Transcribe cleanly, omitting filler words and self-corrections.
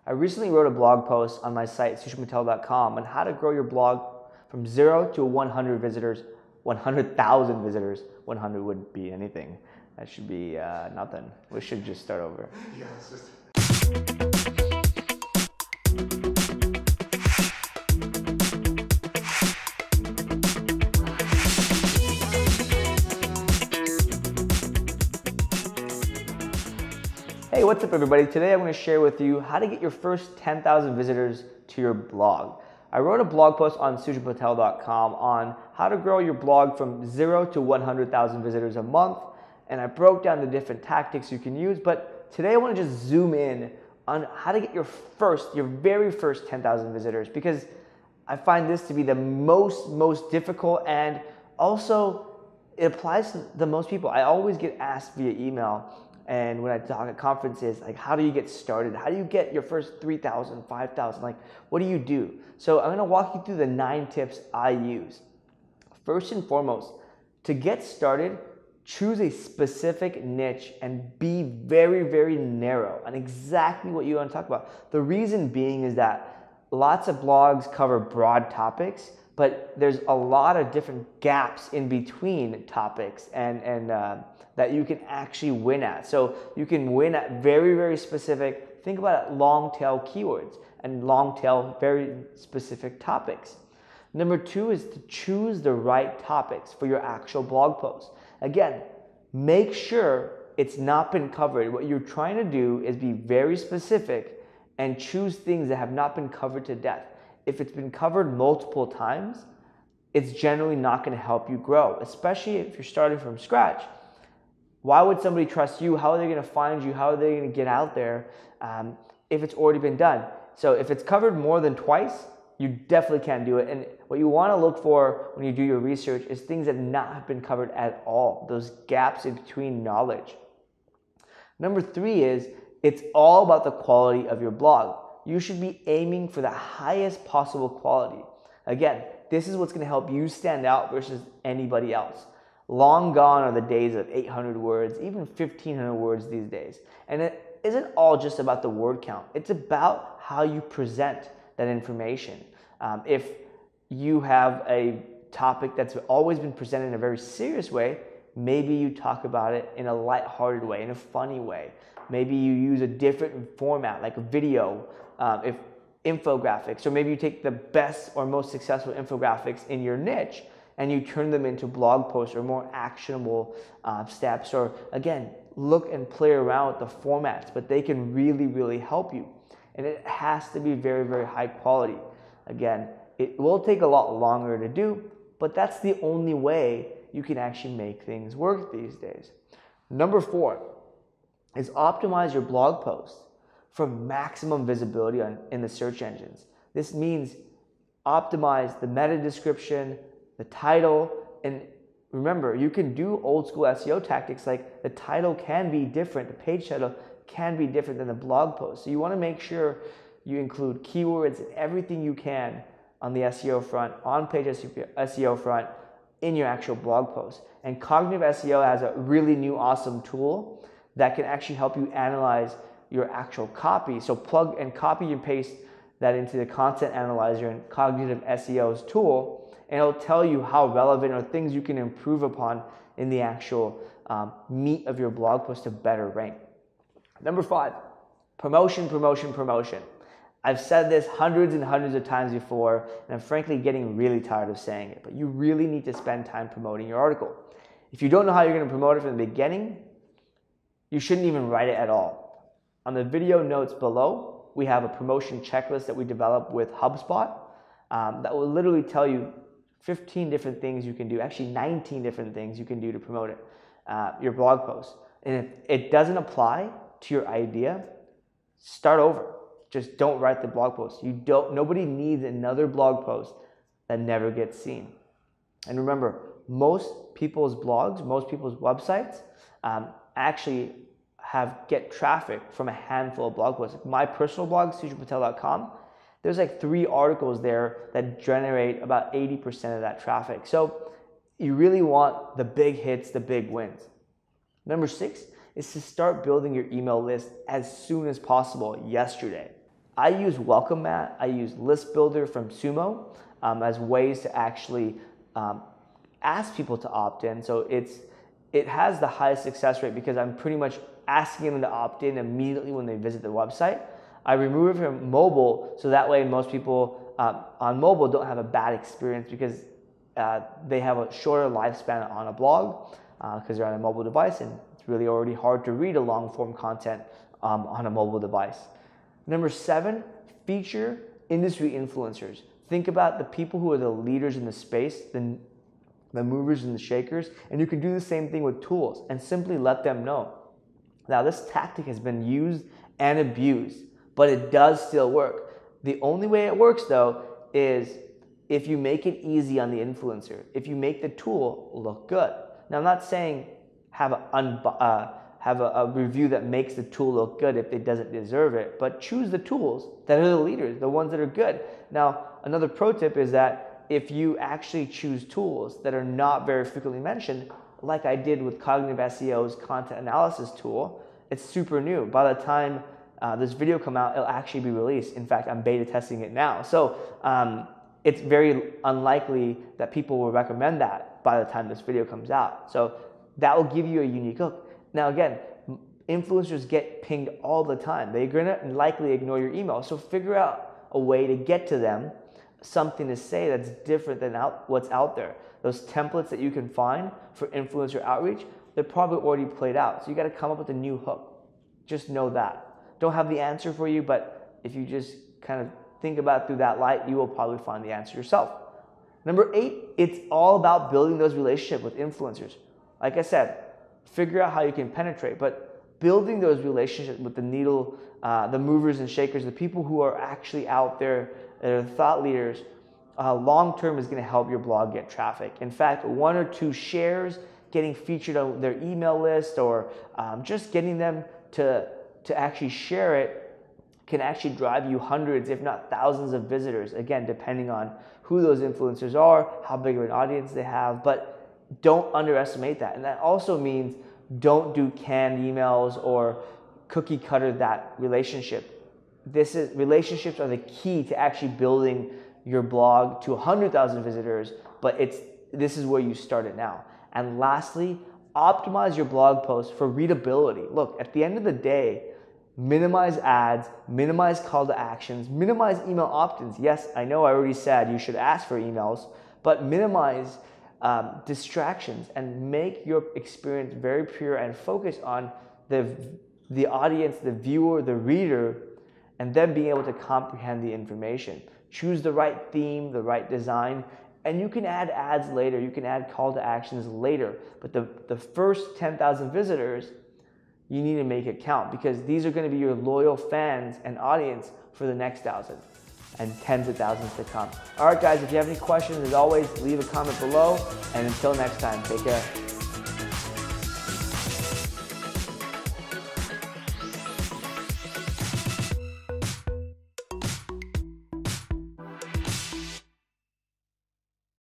I recently wrote a blog post on my site, sujanpatel.com, on how to grow your blog from 0 to 100 visitors, 100,000 visitors. 100 wouldn't be anything. That should be nothing. We should just start over. Yeah, it's just... Hey, what's up everybody? Today I'm going to share with you how to get your first 10,000 visitors to your blog. I wrote a blog post on sujanpatel.com on how to grow your blog from 0 to 100,000 visitors a month, and I broke down the different tactics you can use, but today I want to just zoom in on how to get your very first 10,000 visitors, because I find this to be the most difficult, and also it applies to the most people. I always get asked via email, and when I talk at conferences, like, how do you get started? How do you get your first 3,000, 5,000? Like, what do you do? So I'm gonna walk you through the 9 tips I use. First and foremost, to get started, choose a specific niche and be very narrow on exactly what you want to talk about. The reason being is that lots of blogs cover broad topics, but there's a lot of different gaps in between topics and that you can actually win at. So you can win at very specific, think about it, long tail keywords and long tail very specific topics. Number 2 is to choose the right topics for your actual blog post. Again, make sure it's not been covered. What you're trying to do is be very specific and choose things that have not been covered to death. If it's been covered multiple times, it's generally not going to help you grow, especially if you're starting from scratch. Why would somebody trust you? How are they going to find you? How are they going to get out there if it's already been done? So if it's covered more than twice, you definitely can't do it. And what you want to look for when you do your research is things that not have been covered at all, those gaps in between knowledge. Number 3 is it's all about the quality of your blog. You should be aiming for the highest possible quality. Again, this is what's going to help you stand out versus anybody else. Long gone are the days of 800 words, even 1,500 words these days. And it isn't all just about the word count. It's about how you present that information. If you have a topic that's always been presented in a very serious way, maybe you talk about it in a lighthearted way, in a funny way. Maybe you use a different format, like a video, if infographics, or maybe you take the best or most successful infographics in your niche and you turn them into blog posts or more actionable steps, or again, look and play around with the formats, but they can really help you. And it has to be very high quality. Again, it will take a lot longer to do, but that's the only way you can actually make things work these days. Number 4 is optimize your blog posts for maximum visibility in the search engines. This means optimize the meta description, the title, and remember, you can do old school SEO tactics, like the title can be different, the page title can be different than the blog post. So you want to make sure you include keywords and everything you can on the SEO front, on page SEO front, in your actual blog post. And Cognitive SEO has a really new awesome tool that can actually help you analyze your actual copy. So plug and copy and paste that into the content analyzer and Cognitive SEO's tool, and it'll tell you how relevant or things you can improve upon in the actual meat of your blog post to better rank. Number 5, promotion. I've said this hundreds and hundreds of times before, and I'm frankly getting really tired of saying it, but you really need to spend time promoting your article. If you don't know how you're going to promote it from the beginning, you shouldn't even write it at all. On the video notes below, we have a promotion checklist that we developed with HubSpot that will literally tell you 15 different things you can do, actually 19 different things you can do to promote it, your blog post. And if it doesn't apply to your idea, start over. Just don't write the blog post. Nobody needs another blog post that never gets seen. And remember, most people's blogs, most people's websites actually get traffic from a handful of blog posts. Like my personal blog, sujanpatel.com, there's like 3 articles there that generate about 80% of that traffic. So you really want the big hits, the big wins. Number 6 is to start building your email list as soon as possible, yesterday. I use Welcome Mat, I use List Builder from Sumo as ways to actually ask people to opt in. So it has the highest success rate because I'm pretty much asking them to opt in immediately when they visit the website. I remove it from mobile, so that way most people on mobile don't have a bad experience because they have a shorter lifespan on a blog because they're on a mobile device, and it's really already hard to read a long form content on a mobile device. Number 7, feature industry influencers. Think about the people who are the leaders in the space, the movers and the shakers, and you can do the same thing with tools and simply let them know. Now, this tactic has been used and abused, but it does still work. The only way it works, though, is if you make it easy on the influencer, if you make the tool look good. Now, I'm not saying have a review that makes the tool look good if it doesn't deserve it, but choose the tools that are the leaders, the ones that are good. Now, another pro tip is that if you actually choose tools that are not very frequently mentioned, like I did with Cognitive SEO's content analysis tool, it's super new. By the time this video comes out, it'll actually be released. In fact, I'm beta testing it now. So it's very unlikely that people will recommend that by the time this video comes out. So that will give you a unique hook. Now again, influencers get pinged all the time. They're gonna likely ignore your email. So figure out a way to get to them, something to say that's different than what's out there. Those templates that you can find for influencer outreach, they're probably already played out. So you gotta come up with a new hook. Just know that. Don't have the answer for you, but if you just kind of think about it through that light, you will probably find the answer yourself. Number 8, it's all about building those relationships with influencers. Like I said, figure out how you can penetrate, but building those relationships with the movers and shakers, the people who are actually out there, that are thought leaders, long term is going to help your blog get traffic. In fact, 1 or 2 shares, getting featured on their email list, or just getting them to actually share it can actually drive you hundreds, if not thousands of visitors. Again, depending on who those influencers are, how big of an audience they have, but don't underestimate that. And that also means don't do canned emails or cookie cutter that relationship. Relationships are the key to actually building your blog to 100,000 visitors, but this is where you start it now. And lastly, optimize your blog posts for readability. Look, at the end of the day, minimize ads, minimize call to actions, minimize email opt-ins. Yes, I know I already said you should ask for emails, but minimize distractions and make your experience very pure and focus on the audience, the viewer, the reader, and then being able to comprehend the information. Choose the right theme, the right design, and you can add ads later. You can add call to actions later. But the first 10,000 visitors, you need to make it count, because these are going to be your loyal fans and audience for the next 1,000 and tens of thousands to come. All right, guys, if you have any questions, as always, leave a comment below. And until next time, take care.